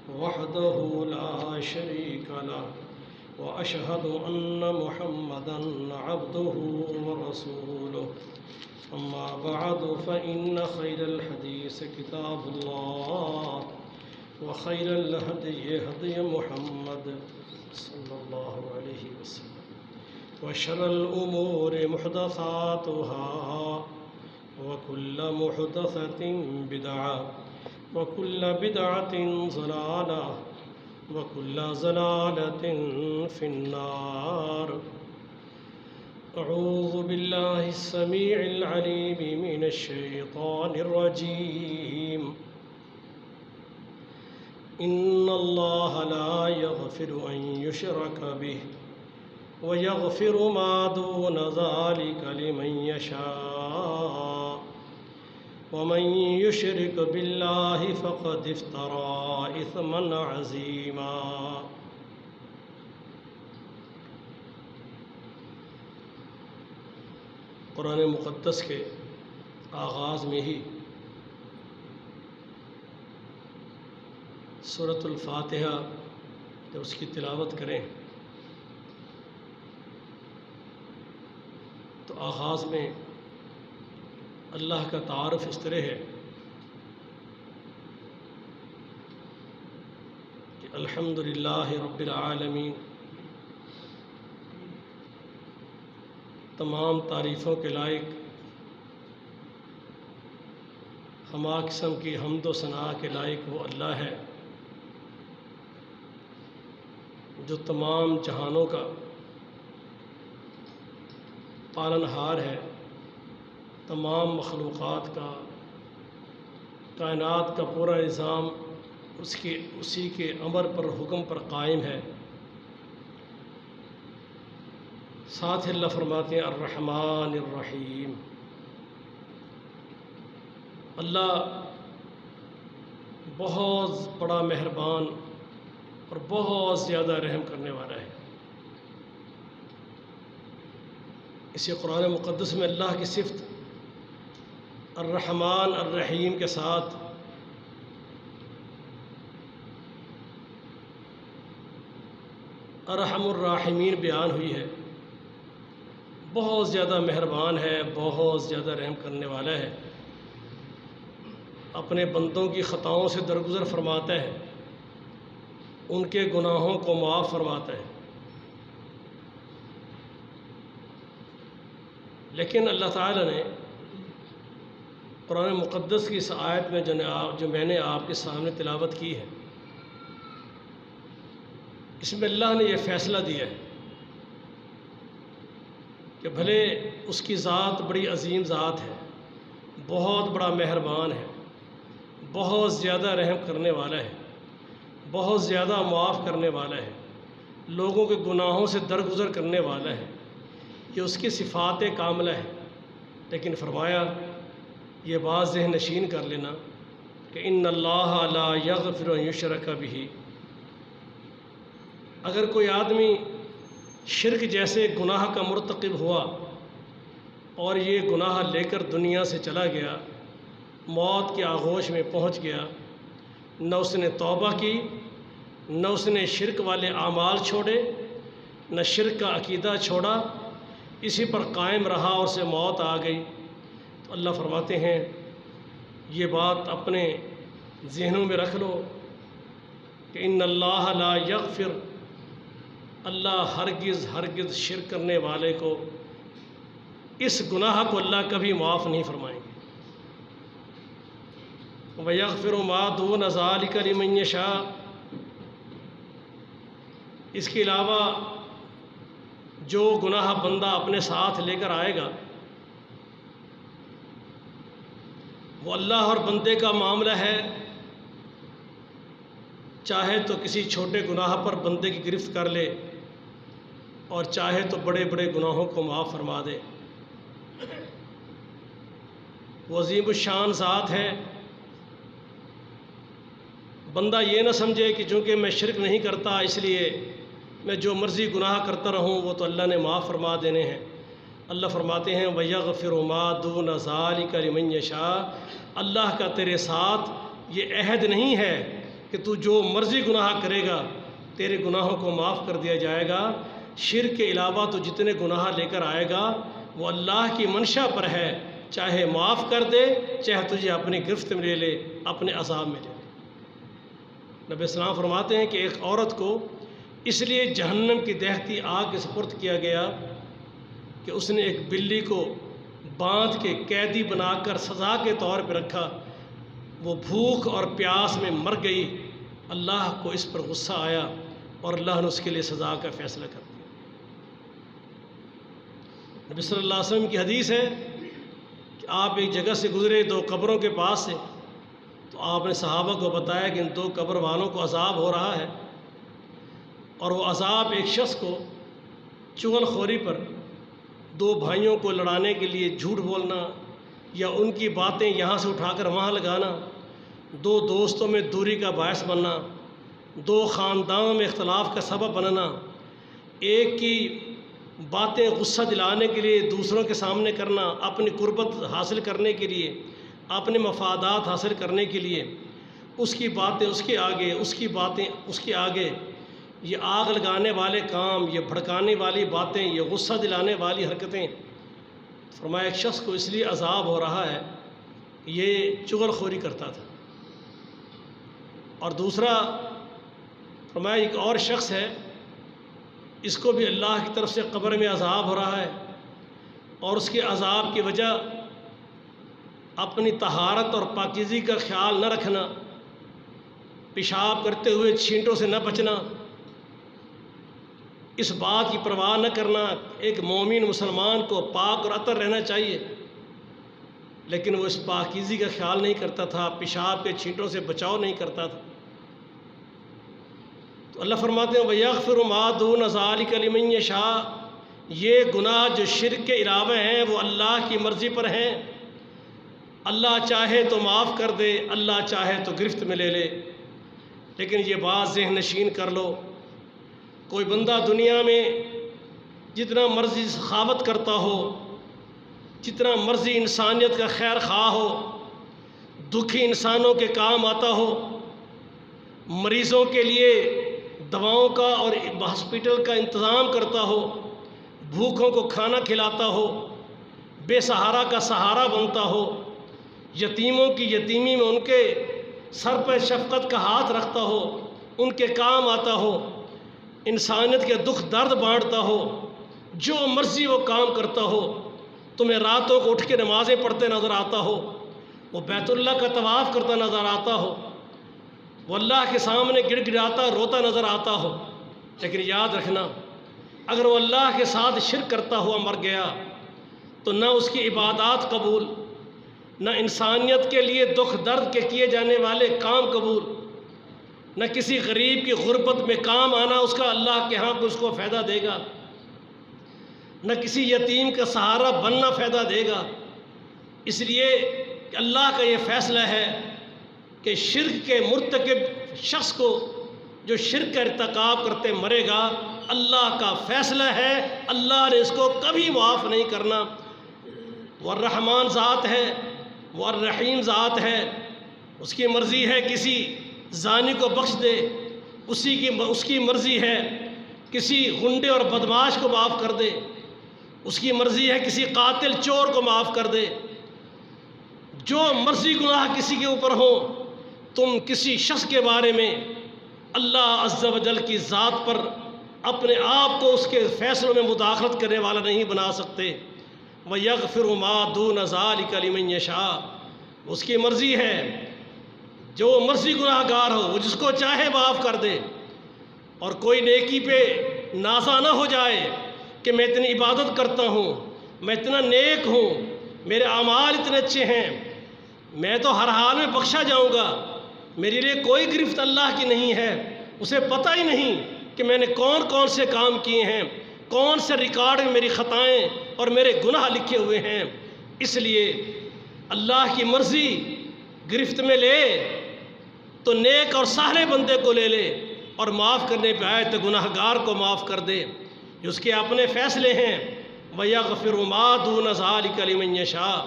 وحده لا شريك له وأشهد أن محمدا عبده ورسوله أما بعد فإن خير الحديث كتاب الله وخير الهدي هدي محمد صلى الله عليه وسلم وشر الأمور محدثاتها وكل محدثة بدعة وكل بدعة ضلالة وكل ضلالة في النار. أعوذ بالله السميع العليم من الشيطان الرجيم. إن الله لا يغفر أن يشرك به ويغفر ما دون ذلك لمن يشاء ومن يشرك بالله فقد افترى إثما عظيما. قرآن مقدس کے آغاز میں ہی سورۃ الفاتحہ جب اس کی تلاوت کریں تو آغاز میں اللہ کا تعارف اس طرح ہے کہ الحمدللہ رب العالمین، تمام تعریفوں کے لائق، ہما قسم کی حمد و ثناء کے لائق وہ اللہ ہے جو تمام جہانوں کا پالنہار ہے، تمام مخلوقات کا، کائنات کا پورا نظام اسی کے امر پر، حکم پر قائم ہے. ساتھ اللہ فرماتے ہیں الرحمن الرحیم. اللہ بہت بڑا مہربان اور بہت زیادہ رحم کرنے والا ہے. اسی قرآن مقدس میں اللہ کی صفت الرحمن الرحیم کے ساتھ ارحم الراحمین بیان ہوئی ہے. بہت زیادہ مہربان ہے، بہت زیادہ رحم کرنے والا ہے، اپنے بندوں کی خطاؤں سے درگزر فرماتا ہے، ان کے گناہوں کو معاف فرماتا ہے. لیکن اللہ تعالیٰ نے قرآن مقدس کی اس آیت میں جو میں نے آپ کے سامنے تلاوت کی ہے، اس میں اللہ نے یہ فیصلہ دیا ہے کہ بھلے اس کی ذات بڑی عظیم ذات ہے، بہت بڑا مہربان ہے، بہت زیادہ رحم کرنے والا ہے، بہت زیادہ معاف کرنے والا ہے، لوگوں کے گناہوں سے درگزر کرنے والا ہے، یہ اس کی صفات کاملہ ہے. لیکن فرمایا یہ بات ذہن نشین کر لینا کہ ان اللہ لا یغفر ان یشرک بہ. اگر کوئی آدمی شرک جیسے گناہ کا مرتکب ہوا اور یہ گناہ لے کر دنیا سے چلا گیا، موت کے آغوش میں پہنچ گیا، نہ اس نے توبہ کی، نہ اس نے شرک والے اعمال چھوڑے، نہ شرک کا عقیدہ چھوڑا، اسی پر قائم رہا اور اسے موت آ گئی، تو اللہ فرماتے ہیں یہ بات اپنے ذہنوں میں رکھ لو کہ ان اللہ لا یغفر، اللہ ہرگز ہرگز شرک کرنے والے کو، اس گناہ کو اللہ کبھی معاف نہیں فرمائیں گے. وَيَغْفِرُ مَا دُونَ ذَلِكَ لِمَن يَشَاءُ. اس کے علاوہ جو گناہ بندہ اپنے ساتھ لے کر آئے گا وہ اللہ اور بندے کا معاملہ ہے. چاہے تو کسی چھوٹے گناہ پر بندے کی گرفت کر لے اور چاہے تو بڑے بڑے گناہوں کو معاف فرما دے. وہ عظیم الشان ذات ہے. بندہ یہ نہ سمجھے کہ چونکہ میں شرک نہیں کرتا اس لیے میں جو مرضی گناہ کرتا رہوں وہ تو اللہ نے معاف فرما دینے ہیں. اللہ فرماتے ہیں وَيَغْفِرُ مَا دُونَ ذَلِكَ لِمَن يَشَاءُ. اللہ کا تیرے ساتھ یہ عہد نہیں ہے کہ تو جو مرضی گناہ کرے گا تیرے گناہوں کو معاف کر دیا جائے گا، شرک کے علاوہ تو جتنے گناہ لے کر آئے گا وہ اللہ کی منشا پر ہے، چاہے معاف کر دے چاہے تجھے اپنی گرفت میں لے لے، اپنے عذاب میں لے لے۔ نبی اسلام فرماتے ہیں کہ ایک عورت کو اس لیے جہنم کی دہتی آگ کے سپرد کیا گیا کہ اس نے ایک بلی کو باندھ کے قیدی بنا کر سزا کے طور پہ رکھا، وہ بھوک اور پیاس میں مر گئی، اللہ کو اس پر غصہ آیا اور اللہ نے اس کے لیے سزا کا فیصلہ کر دیا۔ نبی صلی اللہ علیہ وسلم کی حدیث ہے کہ آپ ایک جگہ سے گزرے 2 قبروں کے پاس سے، تو آپ نے صحابہ کو بتایا کہ ان 2 قبر والوں کو عذاب ہو رہا ہے، اور وہ عذاب ایک شخص کو چغل خوری پر، 2 بھائیوں کو لڑانے کے لیے جھوٹ بولنا یا ان کی باتیں یہاں سے اٹھا کر وہاں لگانا، 2 دوستوں میں دوری کا باعث بننا، 2 خاندانوں میں اختلاف کا سبب بننا، ایک کی باتیں غصہ دلانے کے لیے دوسروں کے سامنے کرنا، اپنی قربت حاصل کرنے کے لیے، اپنے مفادات حاصل کرنے کے لیے، اس کی باتیں اس کے آگے، اس کی باتیں اس کے آگے، یہ آگ لگانے والے کام، یہ بھڑکانے والی باتیں، یہ غصہ دلانے والی حرکتیں، فرمایا ایک شخص کو اس لیے عذاب ہو رہا ہے یہ چغل خوری کرتا تھا۔ اور دوسرا فرمایا ایک اور شخص ہے، اس کو بھی اللہ کی طرف سے قبر میں عذاب ہو رہا ہے، اور اس کے عذاب کی وجہ اپنی طہارت اور پاکیزگی کا خیال نہ رکھنا، پیشاب کرتے ہوئے چھینٹوں سے نہ بچنا، اس بات کی پرواہ نہ کرنا۔ ایک مومن مسلمان کو پاک اور اطہر رہنا چاہیے، لیکن وہ اس پاکیزگی کا خیال نہیں کرتا تھا، پیشاب کے چھینٹوں سے بچاؤ نہیں کرتا تھا۔ تو اللہ فرماتے ہیں وَيَغْفِرُ مَا دُونَ ذَلِكَ لِمَن يَشَاءُ، یہ گناہ جو شرک کے علاوہ ہیں وہ اللہ کی مرضی پر ہیں، اللہ چاہے تو معاف کر دے، اللہ چاہے تو گرفت میں لے لے۔ لیکن یہ بات ذہن نشین کر لو، کوئی بندہ دنیا میں جتنا مرضی سخاوت کرتا ہو، جتنا مرضی انسانیت کا خیر خواہ ہو، دکھی انسانوں کے کام آتا ہو، مریضوں کے لیے دواؤں کا اور ہاسپٹل کا انتظام کرتا ہو، بھوکوں کو کھانا کھلاتا ہو، بے سہارا کا سہارا بنتا ہو، یتیموں کی یتیمی میں ان کے سر پہ شفقت کا ہاتھ رکھتا ہو، ان کے کام آتا ہو، انسانیت کے دکھ درد بانٹتا ہو، جو مرضی وہ کام کرتا ہو، تمہیں راتوں کو اٹھ کے نمازیں پڑھتے نظر آتا ہو، وہ بیت اللہ کا طواف کرتا نظر آتا ہو، وہ اللہ کے سامنے گڑ گڑاتا روتا نظر آتا ہو، لیکن یاد رکھنا اگر وہ اللہ کے ساتھ شرک کرتا ہوا مر گیا تو نہ اس کی عبادات قبول، نہ انسانیت کے لیے دکھ درد کے کیے جانے والے کام قبول، نہ کسی غریب کی غربت میں کام آنا اس کا اللہ کے ہاں اس کو فائدہ دے گا، نہ کسی یتیم کا سہارا بننا فائدہ دے گا۔ اس لیے کہ اللہ کا یہ فیصلہ ہے کہ شرک کے مرتکب شخص کو جو شرک کا ارتکاب کرتے مرے گا، اللہ کا فیصلہ ہے اللہ نے اس کو کبھی معاف نہیں کرنا۔ وہ الرحمن ذات ہے، وہ الرحیم ذات ہے، اس کی مرضی ہے کسی زانی کو بخش دے، اس کی مرضی ہے کسی غنڈے اور بدماش کو معاف کر دے، اس کی مرضی ہے کسی قاتل چور کو معاف کر دے۔ جو مرضی گناہ کسی کے اوپر ہو، تم کسی شخص کے بارے میں اللہ عز و جل کی ذات پر اپنے آپ کو اس کے فیصلوں میں مداخلت کرنے والا نہیں بنا سکتے۔ وَيَغْفِرُ مَا دُونَ ذَلِكَ لِمَن يَشَاءُ، اس کی مرضی ہے جو مرضی گناہ گار ہو وہ جس کو چاہے معاف کر دے۔ اور کوئی نیکی پہ نازا نہ ہو جائے کہ میں اتنی عبادت کرتا ہوں، میں اتنا نیک ہوں، میرے اعمال اتنے اچھے ہیں، میں تو ہر حال میں بخشا جاؤں گا، میرے لیے کوئی گرفت اللہ کی نہیں ہے۔ اسے پتہ ہی نہیں کہ میں نے کون کون سے کام کیے ہیں، کون سے ریکارڈ میں میری خطائیں اور میرے گناہ لکھے ہوئے ہیں۔ اس لیے اللہ کی مرضی گرفت میں لے تو نیک اور سارے بندے کو لے لے، اور معاف کرنے پہ آئے تو گناہ گار کو معاف کر دے۔ یہ اس کے اپنے فیصلے ہیں۔ وَيَغْفِرُ مَا دُونَ ذَلِكَ لِمَن يَشَاءُ،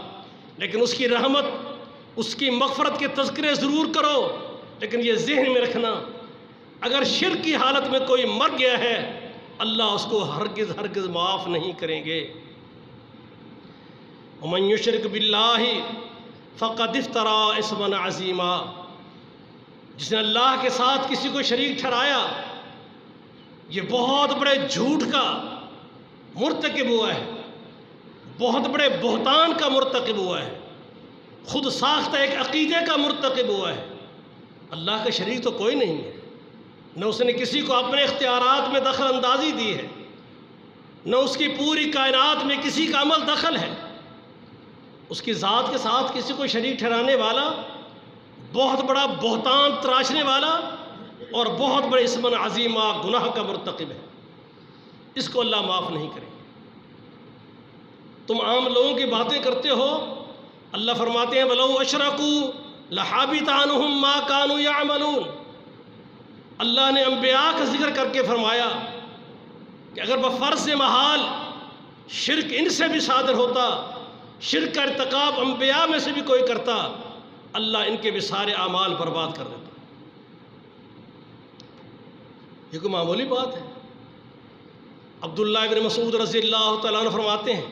لیکن اس کی رحمت، اس کی مغفرت کے تذکرے ضرور کرو لیکن یہ ذہن میں رکھنا، اگر شرک کی حالت میں کوئی مر گیا ہے اللہ اس کو ہرگز ہرگز معاف نہیں کریں گے۔ ومن یشرک باللہ فقد افترى اثما عظیما، جس نے اللہ کے ساتھ کسی کو شریک ٹھہرایا یہ بہت بڑے جھوٹ کا مرتکب ہوا ہے، بہت بڑے بہتان کا مرتکب ہوا ہے، خود ساختہ ایک عقیدے کا مرتکب ہوا ہے۔ اللہ کا شریک تو کوئی نہیں ہے، نہ اس نے کسی کو اپنے اختیارات میں دخل اندازی دی ہے، نہ اس کی پوری کائنات میں کسی کا عمل دخل ہے۔ اس کی ذات کے ساتھ کسی کو شریک ٹھہرانے والا بہت بڑا بہتان تراشنے والا اور بہت بڑے اسم عظیمہ گناہ کا مرتکب ہے، اس کو اللہ معاف نہیں کرے۔ تم عام لوگوں کی باتیں کرتے ہو، اللہ فرماتے ہیں وَلَوْ أَشْرَكُوا لَحَبِطَ عَنْهُمْ مَا كَانُوا يَعْمَلُونَ۔ اللہ نے انبیاء کا ذکر کر کے فرمایا کہ اگر بفرض محال شرک ان سے بھی صادر ہوتا، شرک کا ارتکاب انبیاء میں سے بھی کوئی کرتا، اللہ ان کے بھی سارے اعمال برباد کر دیتا۔ یہ کوئی معمولی بات ہے؟ عبداللہ ابن مسعود رضی اللہ تعالیٰ عنہ فرماتے ہیں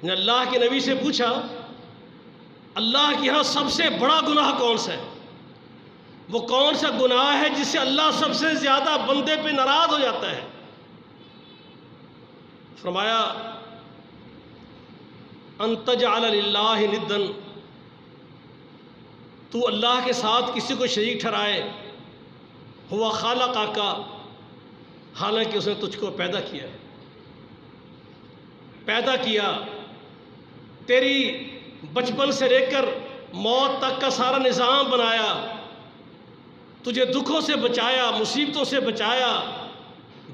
نے اللہ کے نبی سے پوچھا اللہ کے ہاں سب سے بڑا گناہ کون سا ہے؟ وہ کون سا گناہ ہے جس سے اللہ سب سے زیادہ بندے پہ ناراض ہو جاتا ہے؟ فرمایا ان تجعل للہ ندا، تو اللہ کے ساتھ کسی کو شریک ٹھہرائے، ہوا خالقک، حالانکہ اس نے تجھ کو پیدا کیا ہے، پیدا کیا، تیری بچپن سے لے کر موت تک کا سارا نظام بنایا، تجھے دکھوں سے بچایا، مصیبتوں سے بچایا،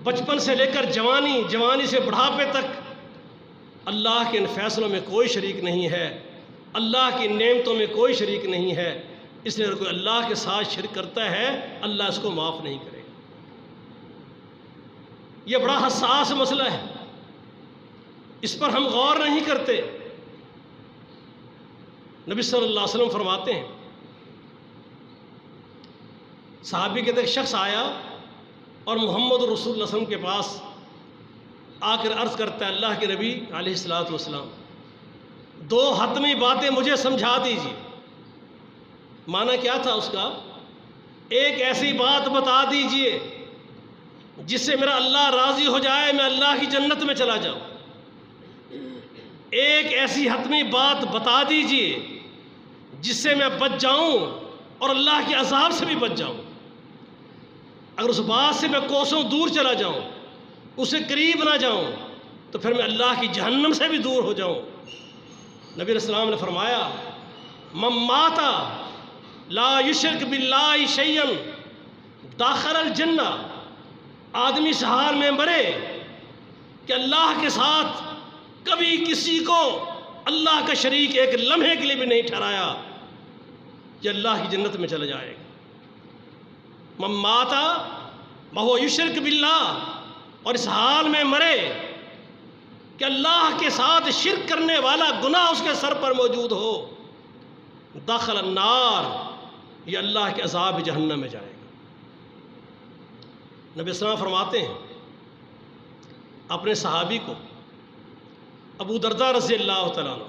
بچپن سے لے کر جوانی، جوانی سے بڑھاپے تک۔ اللہ کے ان فیصلوں میں کوئی شریک نہیں ہے، اللہ کی نعمتوں میں کوئی شریک نہیں ہے، اس لیے اگر کوئی اللہ کے ساتھ شرک کرتا ہے اللہ اس کو معاف نہیں کرے گا۔ یہ بڑا حساس مسئلہ ہے، اس پر ہم غور نہیں کرتے۔ نبی صلی اللہ علیہ وسلم فرماتے ہیں صحابی کے ایک شخص آیا اور محمد رسول اللہ صلی اللہ علیہ وسلم کے پاس آ کر عرض کرتا ہے اللہ کے نبی علیہ الصلوۃ والسلام دو حتمی باتیں مجھے سمجھا دیجیے۔ معنی کیا تھا اس کا؟ ایک ایسی بات بتا دیجئے جس سے میرا اللہ راضی ہو جائے، میں اللہ کی جنت میں چلا جاؤں۔ ایک ایسی حتمی بات بتا دیجئے جس سے میں بچ جاؤں اور اللہ کے عذاب سے بھی بچ جاؤں۔ اگر اس بات سے میں کوسوں دور چلا جاؤں، اسے قریب نہ جاؤں، تو پھر میں اللہ کی جہنم سے بھی دور ہو جاؤں۔ نبی علیہ السلام نے فرمایا من مات لا یشرک باللہ شیئا داخل الجنہ، آدمی اس حال میں مرے کہ اللہ کے ساتھ کبھی کسی کو اللہ کا شریک ایک لمحے کے لیے بھی نہیں ٹھہرایا، یہ اللہ کی جنت میں چلا جائے گا۔ من مات وہو یشرک باللہ، اور اس حال میں مرے کہ اللہ کے ساتھ شرک کرنے والا گناہ اس کے سر پر موجود ہو، داخل النار، یہ اللہ کے عذاب جہنم میں جائے گا۔ نبی صلی اللہ علیہ وسلم فرماتے ہیں اپنے صحابی کو ابو درداء رضی اللہ تعالیٰ عنہ،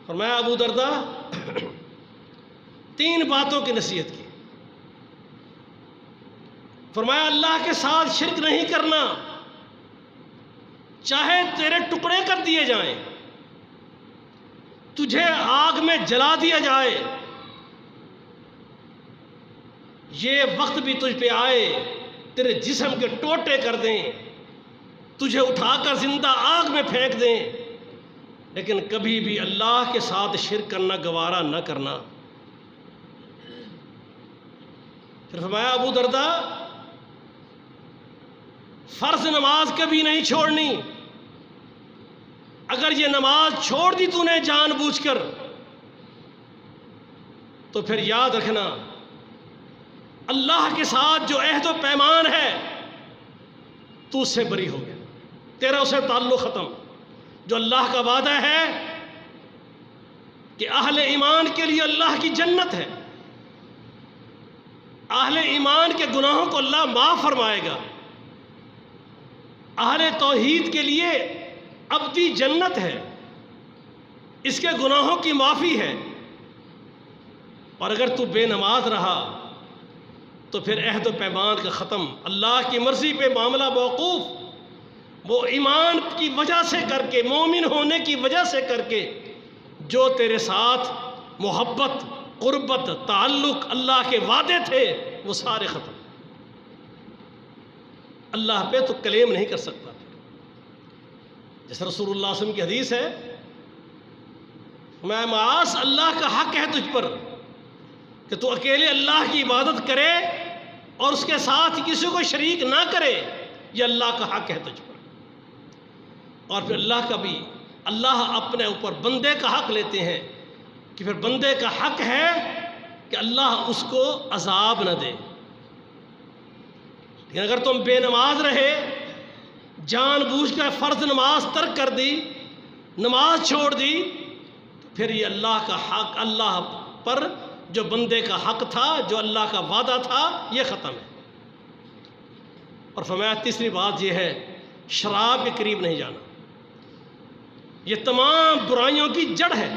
فرمایا ابو درداء تین باتوں کی نصیحت کی۔ فرمایا اللہ کے ساتھ شرک نہیں کرنا، چاہے تیرے ٹکڑے کر دیے جائیں، تجھے آگ میں جلا دیا جائے، یہ وقت بھی تجھ پہ آئے تیرے جسم کے ٹوٹے کر دیں، تجھے اٹھا کر زندہ آگ میں پھینک دیں، لیکن کبھی بھی اللہ کے ساتھ شرک کرنا گوارا نہ کرنا۔ پھر فرمایا ابو درداء فرض نماز کبھی نہیں چھوڑنی، اگر یہ نماز چھوڑ دی تو نے جان بوجھ کر تو پھر یاد رکھنا اللہ کے ساتھ جو عہد و پیمان ہے تو اس سے بری ہو گیا، تیرا اسے تعلق ختم۔ جو اللہ کا وعدہ ہے کہ اہل ایمان کے لیے اللہ کی جنت ہے، اہل ایمان کے گناہوں کو اللہ معاف فرمائے گا. اہل توحید کے لیے ابدی جنت ہے، اس کے گناہوں کی معافی ہے. اور اگر تو بے نماز رہا تو پھر عہد و پیمان کا ختم، اللہ کی مرضی پہ معاملہ موقوف. وہ ایمان کی وجہ سے کر کے، مومن ہونے کی وجہ سے کر کے جو تیرے ساتھ محبت، قربت، تعلق، اللہ کے وعدے تھے وہ سارے ختم. اللہ پہ تو کلیم نہیں کر سکتا. جیسے رسول اللہ صلی اللہ علیہ وسلم کی حدیث ہے، میں معاذ اللہ کا حق ہے تجھ پر کہ تو اکیلے اللہ کی عبادت کرے اور اس کے ساتھ کسی کو شریک نہ کرے، یہ اللہ کا حق ہے تجھ پر. اور پھر اللہ اپنے اوپر بندے کا حق لیتے ہیں کہ پھر بندے کا حق ہے کہ اللہ اس کو عذاب نہ دے. لیکن اگر تم بے نماز رہے، جان بوجھ کر فرض نماز ترک کر دی، نماز چھوڑ دی، تو پھر یہ اللہ کا حق، اللہ پر جو بندے کا حق تھا، جو اللہ کا وعدہ تھا، یہ ختم ہے. اور فرمایا تیسری بات یہ ہے، شراب کے قریب نہیں جانا. یہ تمام برائیوں کی جڑ ہے،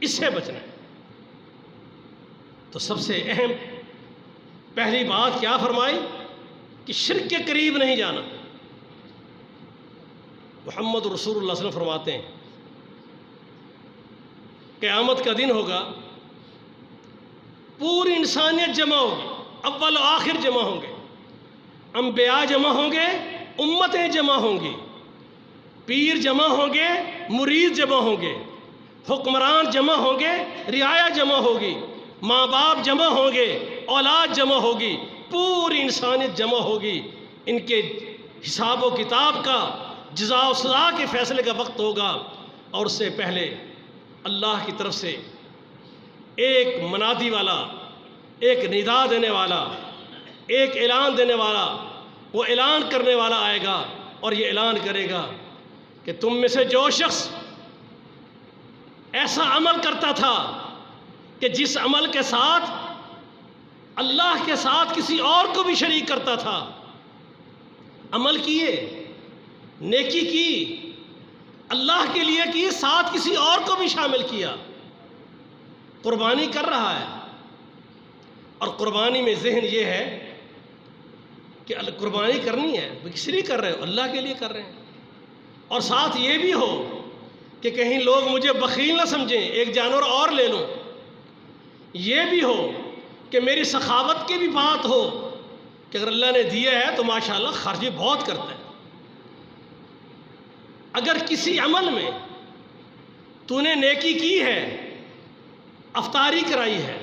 اس سے بچنا ہے. تو سب سے اہم پہلی بات کیا فرمائی کہ شرک کے قریب نہیں جانا. محمد رسول اللہ صلی اللہ علیہ وسلم فرماتے ہیں قیامت کا دن ہوگا، پوری انسانیت جمع ہوگی، اول و آخر جمع ہوں گے، انبیاء جمع ہوں گے، امتیں جمع ہوں گی، پیر جمع ہوں گے، مرید جمع ہوں گے، حکمران جمع ہوں گے، رعایا جمع ہوگی، ماں باپ جمع ہوں گے، اولاد جمع ہوگی، پوری انسانیت جمع ہوگی. ان کے حساب و کتاب کا، جزا و سزا کے فیصلے کا وقت ہوگا. اور اس سے پہلے اللہ کی طرف سے ایک منادی والا، ایک ندا دینے والا، ایک اعلان دینے والا، وہ اعلان کرنے والا آئے گا اور یہ اعلان کرے گا کہ تم میں سے جو شخص ایسا عمل کرتا تھا کہ جس عمل کے ساتھ اللہ کے ساتھ کسی اور کو بھی شریک کرتا تھا، عمل کیے، نیکی کی، اللہ کے لیے کی، ساتھ کسی اور کو بھی شامل کیا، قربانی کر رہا ہے. اور قربانی میں ذہن یہ ہے کہ قربانی کرنی ہے، کس لیے کر رہے ہو؟ اللہ کے لیے کر رہے ہیں. اور ساتھ یہ بھی ہو کہ کہیں لوگ مجھے بخیل نہ سمجھیں، ایک جانور اور لے لوں. یہ بھی ہو کہ میری سخاوت کی بھی بات ہو کہ اگر اللہ نے دیا ہے تو ماشاءاللہ خرچ بھی بہت کرتا ہے. اگر کسی عمل میں تو نے نیکی کی ہے، افطاری کرائی ہے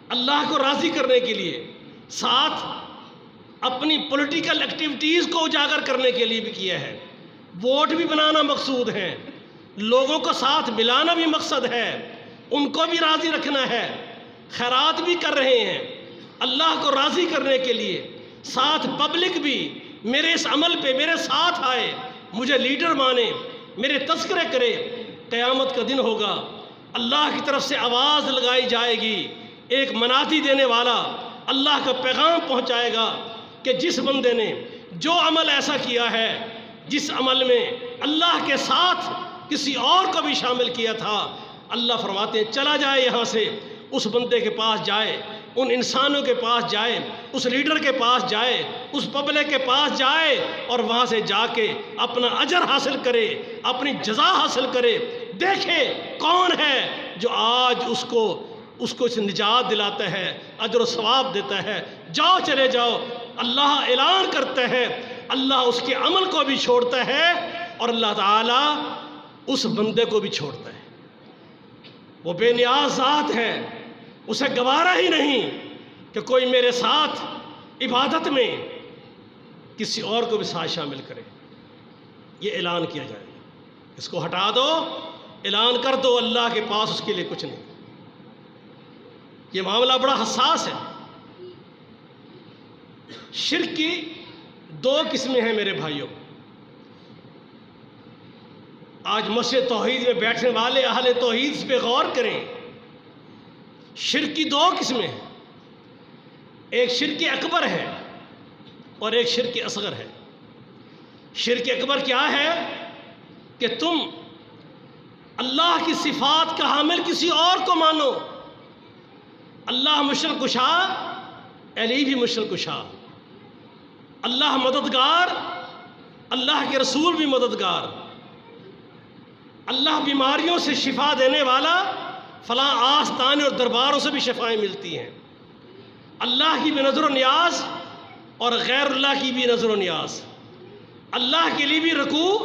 اللہ کو راضی کرنے کے لیے، ساتھ اپنی پولیٹیکل ایکٹیویٹیز کو اجاگر کرنے کے لیے بھی کیا ہے، ووٹ بھی بنانا مقصود ہے، لوگوں کو ساتھ ملانا بھی مقصد ہے، ان کو بھی راضی رکھنا ہے، خیرات بھی کر رہے ہیں اللہ کو راضی کرنے کے لیے، ساتھ پبلک بھی میرے اس عمل پہ میرے ساتھ آئے، مجھے لیڈر مانے، میرے تذکرے کرے. قیامت کا دن ہوگا، اللہ کی طرف سے آواز لگائی جائے گی، ایک منادی دینے والا اللہ کا پیغام پہنچائے گا کہ جس بندے نے جو عمل ایسا کیا ہے جس عمل میں اللہ کے ساتھ کسی اور کو بھی شامل کیا تھا، اللہ فرماتے ہیں چلا جائے یہاں سے، اس بندے کے پاس جائے، ان انسانوں کے پاس جائے، اس لیڈر کے پاس جائے، اس پبلک کے پاس جائے اور وہاں سے جا کے اپنا اجر حاصل کرے، اپنی جزا حاصل کرے. دیکھے کون ہے جو آج اس کو نجات دلاتا ہے، اجر و ثواب دیتا ہے. جاؤ، چلے جاؤ. اللہ اعلان کرتا ہے، اللہ اس کے عمل کو بھی چھوڑتا ہے اور اللہ تعالیٰ اس بندے کو بھی چھوڑتا ہے. وہ بے نیاز ذات ہے، اسے گوارا ہی نہیں کہ کوئی میرے ساتھ عبادت میں کسی اور کو بھی ساتھ شامل کرے. یہ اعلان کیا جائے گا، اس کو ہٹا دو، اعلان کر دو اللہ کے پاس اس کے لیے کچھ نہیں. یہ معاملہ بڑا حساس ہے. شرک کی دو قسمیں ہیں میرے بھائیوں. آج مسجد توحید میں بیٹھنے والے اہل توحید اس پہ غور کریں. شرک کی دو قسمیں ہیں. ایک شرک اکبر ہے اور ایک شرک اصغر ہے۔ شرک اکبر کیا ہے کہ تم اللہ کی صفات کا حامل کسی اور کو مانو۔ اللہ مشکل کشا، علی بھی مشکل کشا، اللہ مددگار، اللہ کے رسول بھی مددگار، اللہ بیماریوں سے شفا دینے والا، فلاں آستانے اور درباروں سے بھی شفائیں ملتی ہیں۔ اللہ کی بھی نظر و نیاز اور غیر اللہ کی بھی نظر و نیاز، اللہ کے لیے بھی رکوع،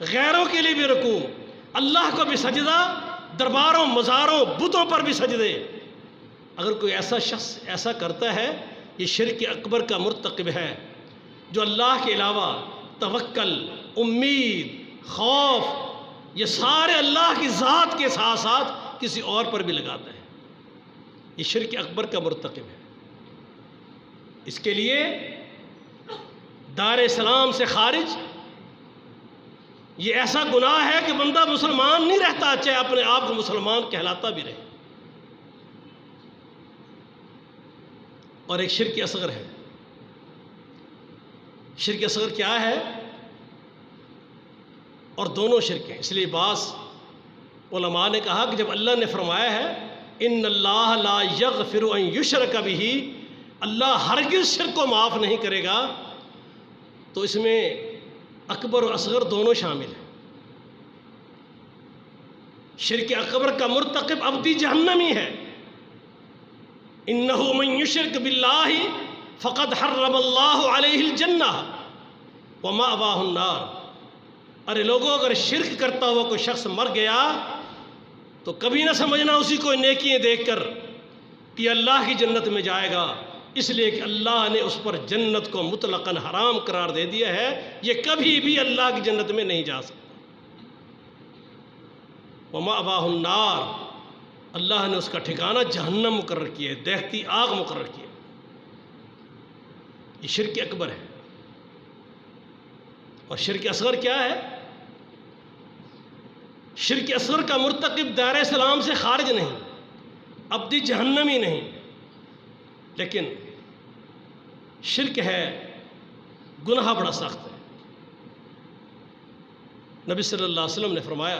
غیروں کے لیے بھی رکوع، اللہ کو بھی سجدہ، درباروں، مزاروں، بتوں پر بھی سجدے۔ اگر کوئی ایسا شخص ایسا کرتا ہے، یہ شرک اکبر کا مرتکب ہے، جو اللہ کے علاوہ توکل، امید، خوف، یہ سارے اللہ کی ذات کے ساتھ ساتھ کسی اور پر بھی لگاتا ہے، یہ شرک اکبر کا مرتکب ہے۔ اس کے لیے دار اسلام سے خارج، یہ ایسا گناہ ہے کہ بندہ مسلمان نہیں رہتا، چاہے اپنے آپ کو مسلمان کہلاتا بھی رہے۔ اور ایک شرک اصغر ہے۔ شرک اصغر کیا ہے؟ اور دونوں شرک ہیں۔ اس لیے بعض علماء نے کہا کہ جب اللہ نے فرمایا ہے ان اللہ لا یغفر ان یشرک بہ، اللہ ہرگز شرک کو معاف نہیں کرے گا، تو اس میں اکبر و اصغر دونوں شامل ہیں۔ شرک اکبر کا مرتکب ابدی جہنمی ہے۔ انہ من یشرک باللہ فقد حرم اللہ علیہ الجنہ ومأواہ النار۔ ارے لوگوں، اگر شرک کرتا ہوا کوئی شخص مر گیا تو کبھی نہ سمجھنا اسی کو نیکیاں دیکھ کر کہ اللہ کی جنت میں جائے گا، اس لیے کہ اللہ نے اس پر جنت کو مطلقاً حرام قرار دے دیا ہے، یہ کبھی بھی اللہ کی جنت میں نہیں جا سکتا۔ ومأواہ النار، اللہ نے اس کا ٹھکانہ جہنم مقرر کیا ہے، دیکھتی آگ مقرر کیا ہے۔ یہ شرک اکبر ہے۔ اور شرک اصغر کیا ہے؟ شرک اصغر کا مرتکب دار اسلام سے خارج نہیں، ابدی جہنمی نہیں، لیکن شرک ہے، گناہ بڑا سخت ہے۔ نبی صلی اللہ علیہ وسلم نے فرمایا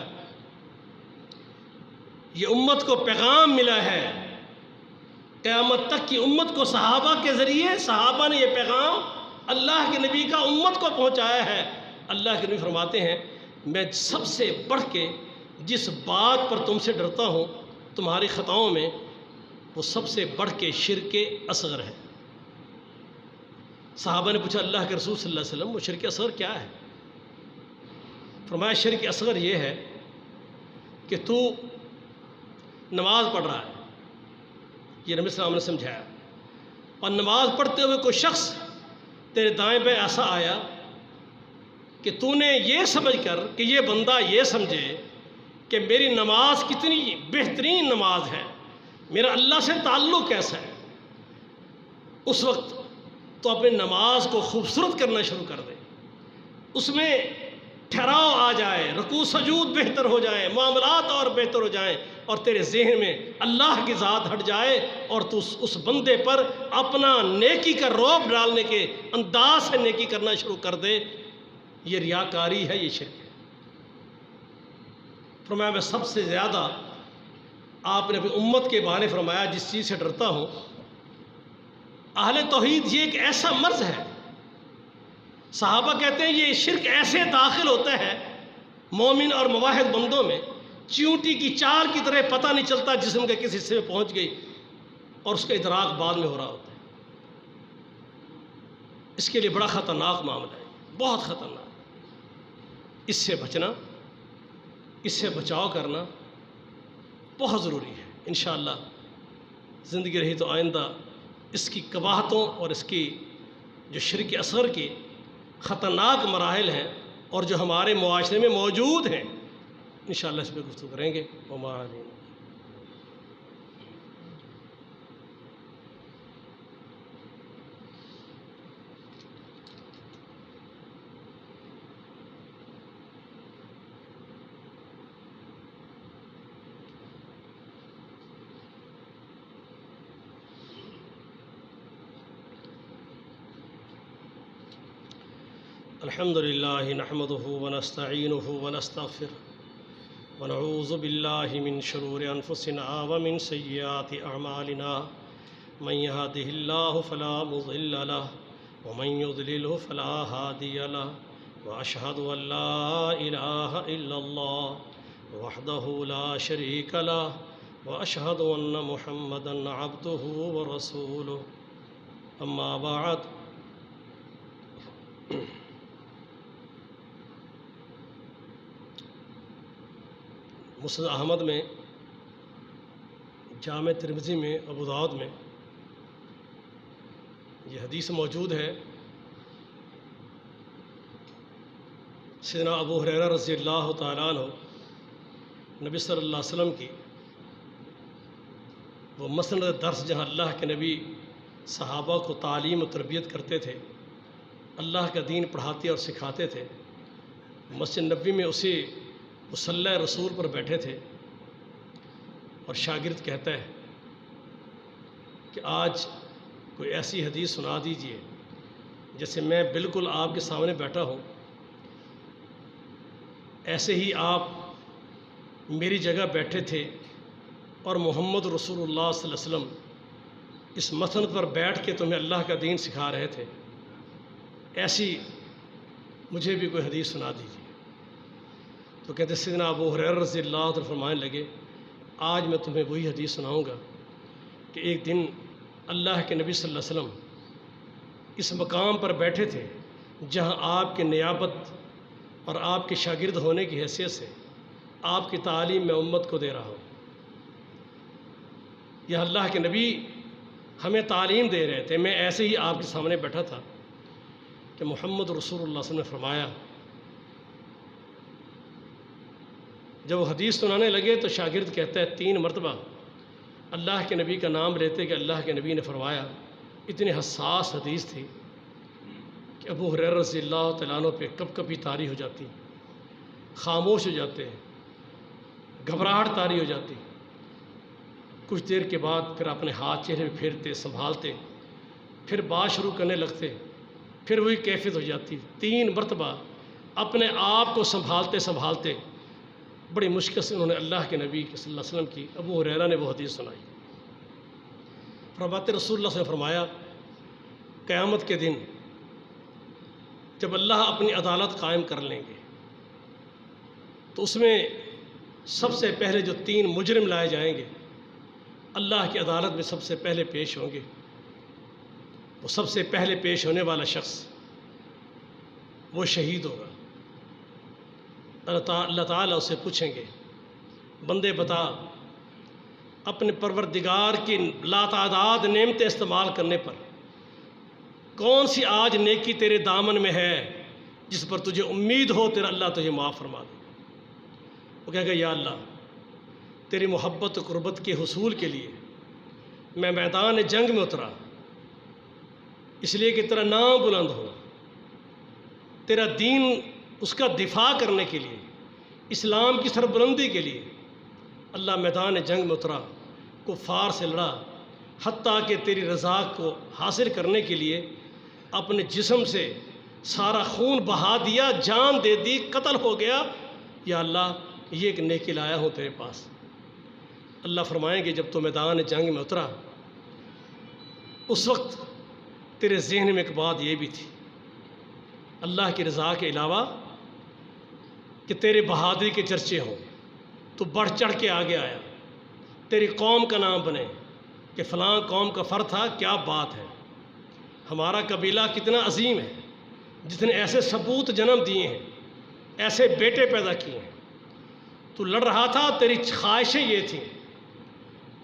یہ امت کو پیغام ملا ہے، قیامت تک کی امت کو صحابہ کے ذریعے، صحابہ نے یہ پیغام اللہ کے نبی کا امت کو پہنچایا ہے۔ اللہ کے نبی فرماتے ہیں میں سب سے بڑھ کے جس بات پر تم سے ڈرتا ہوں تمہاری خطاؤں میں، وہ سب سے بڑھ کے شرک اصغر ہے۔ صحابہ نے پوچھا اللہ کے رسول صلی اللہ علیہ وسلم وہ شرک اصغر کیا ہے؟ فرمایا شرک اصغر یہ ہے کہ تو نماز پڑھ رہا ہے، یہ نبی صلی اللہ علیہ وسلم نے سمجھایا، اور نماز پڑھتے ہوئے کوئی شخص تیرے دائیں بائیں ایسا آیا کہ تو نے یہ سمجھ کر کہ یہ بندہ یہ سمجھے کہ میری نماز کتنی بہترین نماز ہے، میرا اللہ سے تعلق کیسا ہے، اس وقت تو اپنی نماز کو خوبصورت کرنا شروع کر دے، اس میں ٹھہراؤ آ جائے، رکوع سجود بہتر ہو جائیں، معاملات اور بہتر ہو جائیں، اور تیرے ذہن میں اللہ کی ذات ہٹ جائے، اور تو اس بندے پر اپنا نیکی کا رعب ڈالنے کے انداز سے نیکی کرنا شروع کر دے، یہ ریاکاری ہے، یہ شرک ہے۔ فرمایا میں سب سے زیادہ آپ نے اپنی امت کے بارے فرمایا جس چیز سے ڈرتا ہوں، اہل توحید یہ ایک ایسا مرض ہے، صحابہ کہتے ہیں یہ شرک ایسے داخل ہوتا ہے مومن اور موحد بندوں میں، چیونٹی کی چال کی طرح پتہ نہیں چلتا جسم کے کس حصے میں پہنچ گئی، اور اس کا ادراک بعد میں ہو رہا ہوتا ہے۔ اس کے لیے بڑا خطرناک معاملہ ہے، بہت خطرناک۔ اس سے بچنا، اس سے بچاؤ کرنا بہت ضروری ہے۔ انشاءاللہ زندگی رہی تو آئندہ اس کی قباحتوں اور اس کی جو شرک اصغر کی خطرناک مراحل ہیں اور جو ہمارے معاشرے میں موجود ہیں، انشاءاللہ اس پہ گفتگو کریں گے۔ وما علینا۔ الحمد للہ نحمده ونستعینه ونستغفره ونعوذ باللہ من شرور انفسنا ومن سیئات اعمالنا من يهده اللہ فلا مضل له ومن يضلله فلا هادی له واشهد ان لا الہ الا اللہ وحدہ لا شریک له واشهد ان محمدا عبده ورسوله اما بعد مسند احمد میں، جامع ترمذی میں، ابو داؤد میں یہ حدیث موجود ہے۔ سیدنا ابو ہریرہ رضی اللہ تعالیٰ عنہ نبی صلی اللہ علیہ وسلم کی وہ مسند درس، جہاں اللہ کے نبی صحابہ کو تعلیم و تربیت کرتے تھے، اللہ کا دین پڑھاتے اور سکھاتے تھے، مسجد نبوی میں اسی مصلی رسول پر بیٹھے تھے، اور شاگرد کہتا ہے کہ آج کوئی ایسی حدیث سنا دیجئے جیسے میں بالکل آپ کے سامنے بیٹھا ہوں، ایسے ہی آپ میری جگہ بیٹھے تھے اور محمد رسول اللہ صلی اللہ علیہ وسلم اس مسند پر بیٹھ کے تمہیں اللہ کا دین سکھا رہے تھے، ایسی مجھے بھی کوئی حدیث سنا دیجیے۔ تو کہتے سیدنا ابو ہریرہ رضی اللہ عنہ فرمانے لگے، آج میں تمہیں وہی حدیث سناؤں گا کہ ایک دن اللہ کے نبی صلی اللہ علیہ وسلم اس مقام پر بیٹھے تھے جہاں آپ کے نیابت اور آپ کے شاگرد ہونے کی حیثیت سے آپ کی تعلیم میں امت کو دے رہا ہوں۔ یہ اللہ کے نبی ہمیں تعلیم دے رہے تھے، میں ایسے ہی آپ کے سامنے بیٹھا تھا کہ محمد رسول اللہ صلی اللہ علیہ وسلم نے فرمایا۔ جب وہ حدیث سنانے لگے تو شاگرد کہتا ہے 3 مرتبہ اللہ کے نبی کا نام لیتے کہ اللہ کے نبی نے فرمایا۔ اتنی حساس حدیث تھی کہ ابو ہریرہ رضی اللہ تعالیٰ عنہ پہ کب کبھی طاری ہو جاتی، خاموش ہو جاتے، گھبراہٹ طاری ہو جاتی۔ کچھ دیر کے بعد پھر اپنے ہاتھ چہرے پہ پھیرتے، سنبھالتے، پھر بات شروع کرنے لگتے، پھر وہی کیفیت ہو جاتی۔ 3 مرتبہ اپنے آپ کو سنبھالتے بڑی مشکل سے انہوں نے اللہ کے نبی صلی اللہ علیہ وسلم کی، ابو ہریرہ نے وہ حدیث سنائی۔ فرماتے رسول اللہ صلی اللہ علیہ وسلم نے فرمایا، قیامت کے دن جب اللہ اپنی عدالت قائم کر لیں گے تو اس میں سب سے پہلے جو 3 مجرم لائے جائیں گے اللہ کی عدالت میں سب سے پہلے پیش ہوں گے، وہ سب سے پہلے پیش ہونے والا شخص وہ شہید ہوگا۔ اللہ تعالیٰ اسے پوچھیں گے، بندے بتا اپنے پروردگار کی لاتعداد نعمتیں استعمال کرنے پر کون سی آج نیکی تیرے دامن میں ہے جس پر تجھے امید ہو تیرا اللہ تجھے معاف فرما دے۔ وہ کہے گا یا اللہ، تیری محبت و قربت کے حصول کے لیے میں میدان جنگ میں اترا، اس لیے کہ تیرا نام بلند ہو، تیرا دین اس کا دفاع کرنے کے لیے، اسلام کی سربلندی کے لیے اللہ میدان جنگ میں اترا، کفار سے لڑا، حتیٰ کہ تیری رضا کو حاصل کرنے کے لیے اپنے جسم سے سارا خون بہا دیا، جان دے دی، قتل ہو گیا۔ یا اللہ، یہ ایک نیکی لایا ہوں تیرے پاس۔ اللہ فرمائیں گے جب تو میدان جنگ میں اترا اس وقت تیرے ذہن میں ایک بات یہ بھی تھی، اللہ کی رضا کے علاوہ کہ تیرے بہادری کے چرچے ہوں، تو بڑھ چڑھ کے آگے آیا، تیری قوم کا نام بنے کہ فلاں قوم کا فرد تھا، کیا بات ہے، ہمارا قبیلہ کتنا عظیم ہے جس نے ایسے ثبوت جنم دیے ہیں، ایسے بیٹے پیدا کیے ہیں۔ تو لڑ رہا تھا، تیری خواہشیں یہ تھیں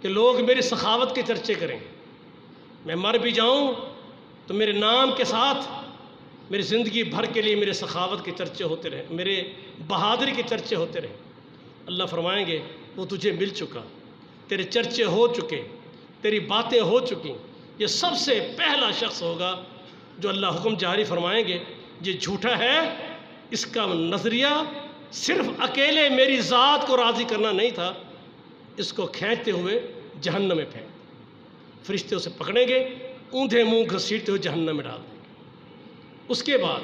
کہ لوگ میری سخاوت کے چرچے کریں، میں مر بھی جاؤں تو میرے نام کے ساتھ میری زندگی بھر کے لیے میرے سخاوت کے چرچے ہوتے رہیں، میرے بہادری کے چرچے ہوتے رہیں۔ اللہ فرمائیں گے وہ تجھے مل چکا، تیرے چرچے ہو چکے، تیری باتیں ہو چکی، یہ سب سے پہلا شخص ہوگا جو اللہ حکم جاری فرمائیں گے یہ جھوٹا ہے، اس کا نظریہ صرف اکیلے میری ذات کو راضی کرنا نہیں تھا، اس کو کھینچتے ہوئے جہنم میں پھینک، فرشتے اسے پکڑیں گے، اوندھے منہ گھسیٹتے ہوئے جہنم میں ڈال دیں گے۔ اس کے بعد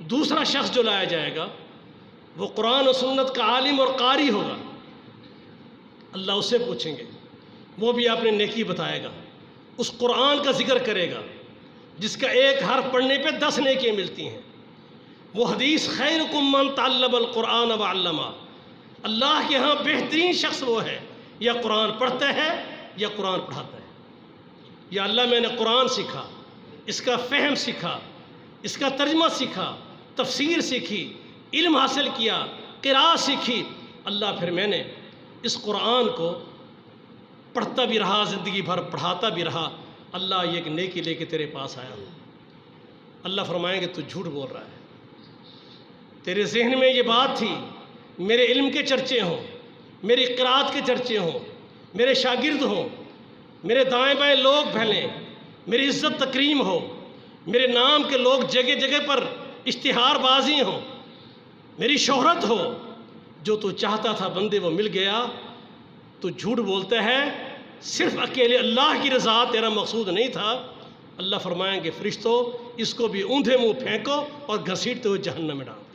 دوسرا شخص جو لایا جائے گا وہ قرآن و سنت کا عالم اور قاری ہوگا، اللہ اس سے پوچھیں گے، وہ بھی اپنے نیکی بتائے گا، اس قرآن کا ذکر کرے گا جس کا ایک حرف پڑھنے پہ 10 نیکیاں ملتی ہیں۔ وہ حدیث خیرکم من تعلم القرآن وعلمہ، اللہ کے ہاں بہترین شخص وہ ہے یا قرآن پڑھتا ہے یا قرآن پڑھاتا ہے۔ یا اللہ میں نے قرآن سیکھا، اس کا فہم سیکھا، اس کا ترجمہ سیکھا، تفسیر سیکھی، علم حاصل کیا، قراءت سیکھی، اللہ پھر میں نے اس قرآن کو پڑھتا بھی رہا، زندگی بھر پڑھاتا بھی رہا، اللہ یہ ایک نیکی لے کے تیرے پاس آیا ہوں۔ اللہ فرمائیں گے تو جھوٹ بول رہا ہے، تیرے ذہن میں یہ بات تھی میرے علم کے چرچے ہوں، میری قراءت کے چرچے ہوں، میرے شاگرد ہوں، میرے دائیں بائیں لوگ پھیلیں، میری عزت تکریم ہو، میرے نام کے لوگ جگہ جگہ پر اشتہار بازی ہوں، میری شہرت ہو، جو تو چاہتا تھا بندے وہ مل گیا، تو جھوٹ بولتا ہے، صرف اکیلے اللہ کی رضا تیرا مقصود نہیں تھا۔ اللہ فرمائیں گے فرشتوں اس کو بھی اوندھے منہ پھینکو اور گھسیٹتے ہوئے جہنم میں ڈال دو۔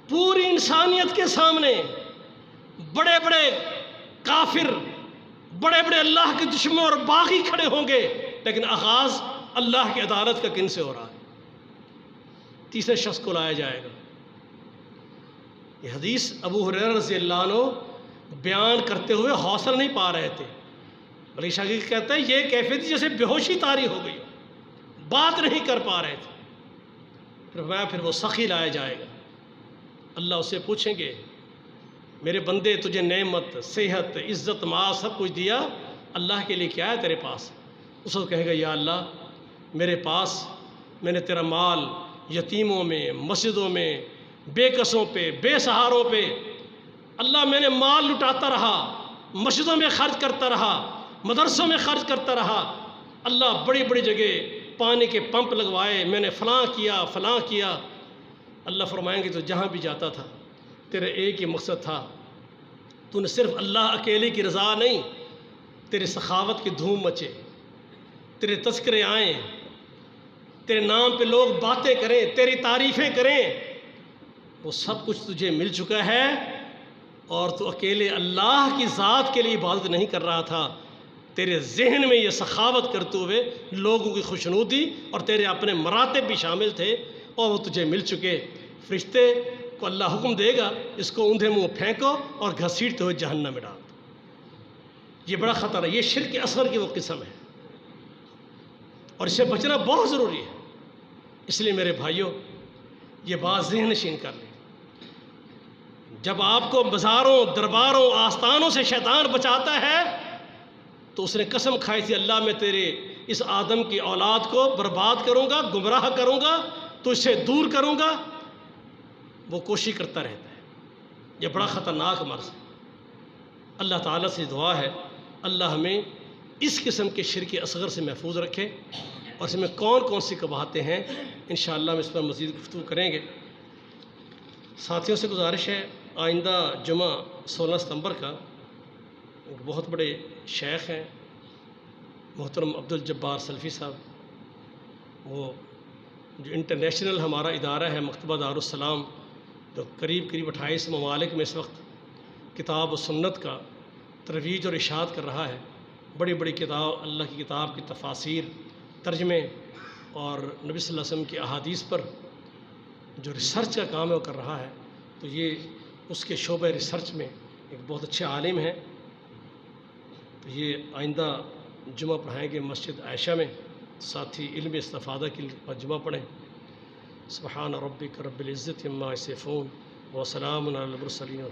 پوری انسانیت کے سامنے بڑے بڑے کافر، بڑے بڑے اللہ کے دشمن اور باغی کھڑے ہوں گے، لیکن آغاز اللہ کی عدالت کا کن سے ہو رہا ہے؟ تیسرے شخص کو لایا جائے گا۔ یہ حدیث ابو ہریرہ رضی اللہ عنہ بیان کرتے ہوئے حوصلہ نہیں پا رہے تھے، بلکہ شاگرد کہتا ہے یہ کیفیت جیسے بے ہوشی طاری ہو گئی، بات نہیں کر پا رہے تھے۔ پھر وہ سخی لایا جائے گا، اللہ اسے پوچھیں گے میرے بندے تجھے نعمت، صحت، عزت، مال سب کچھ دیا، اللہ کے لیے کیا ہے تیرے پاس؟ اس کو کہے گا یا اللہ میرے پاس میں نے تیرا مال یتیموں میں، مسجدوں میں، بے کسوں پہ، بے سہاروں پہ، اللہ میں نے مال لٹاتا رہا، مسجدوں میں خرچ کرتا رہا، مدرسوں میں خرچ کرتا رہا، اللہ بڑی بڑی جگہ پانی کے پمپ لگوائے، میں نے فلاں کیا فلاں کیا۔ اللہ فرمائیں گے تو جہاں بھی جاتا تھا تیرے ایک ہی مقصد تھا، تو نے صرف اللہ اکیلے کی رضا نہیں، تیرے سخاوت کی دھوم مچے، تیرے تذکرے آئیں، تیرے نام پہ لوگ باتیں کریں، تیری تعریفیں کریں، وہ سب کچھ تجھے مل چکا ہے، اور تو اکیلے اللہ کی ذات کے لیے عبادت نہیں کر رہا تھا، تیرے ذہن میں یہ سخاوت کرتے ہوئے لوگوں کی خوشنودی اور تیرے اپنے مراتب بھی شامل تھے، اور وہ تجھے مل چکے۔ فرشتے کو اللہ حکم دے گا اس کو اوندھے منہ پھینکو اور گھسیٹتے ہوئے جہنم میں ڈال دو۔ یہ بڑا خطرہ ہے، یہ شرک اصغر کی وہ قسم ہے، اور اس سے بچنا بہت ضروری ہے۔ اس لیے میرے بھائیوں یہ بات ذہن نشین کر لیں، جب آپ کو بازاروں، درباروں، آستانوں سے شیطان بچاتا ہے تو اس نے قسم کھائی تھی اللہ میں تیرے اس آدم کی اولاد کو برباد کروں گا، گمراہ کروں گا، تو اس سے دور کروں گا، وہ کوشش کرتا رہتا ہے۔ یہ بڑا خطرناک مرض ہے۔ اللہ تعالیٰ سے دعا ہے اللہ ہمیں اس قسم کے شرک اصغر سے محفوظ رکھے، اور اس میں کون کون سی قباحتیں ہیں انشاءاللہ ہم اس پر مزید گفتگو کریں گے۔ ساتھیوں سے گزارش ہے آئندہ جمعہ 16 ستمبر کا ایک بہت بڑے شیخ ہیں محترم عبدالجبار سلفی صاحب، وہ جو انٹرنیشنل ہمارا ادارہ ہے مکتبہ دارالسلام، جو قریب 28 ممالک میں اس وقت کتاب و سنت کا ترویج اور اشاعت کر رہا ہے، بڑی بڑی کتاب، اللہ کی کتاب کی تفاسیر، ترجمے اور نبی صلی اللہ علیہ وسلم کی احادیث پر جو ریسرچ کا کام ہے وہ کر رہا ہے، تو یہ اس کے شعبہ ریسرچ میں ایک بہت اچھے عالم ہیں۔ تو یہ آئندہ جمعہ پڑھائیں گے مسجد عائشہ میں، ساتھی علم استفادہ کے لیے جمعہ پڑھیں۔ سبحان ربک رب العزت عما یصفون وسلام علی المرسلین۔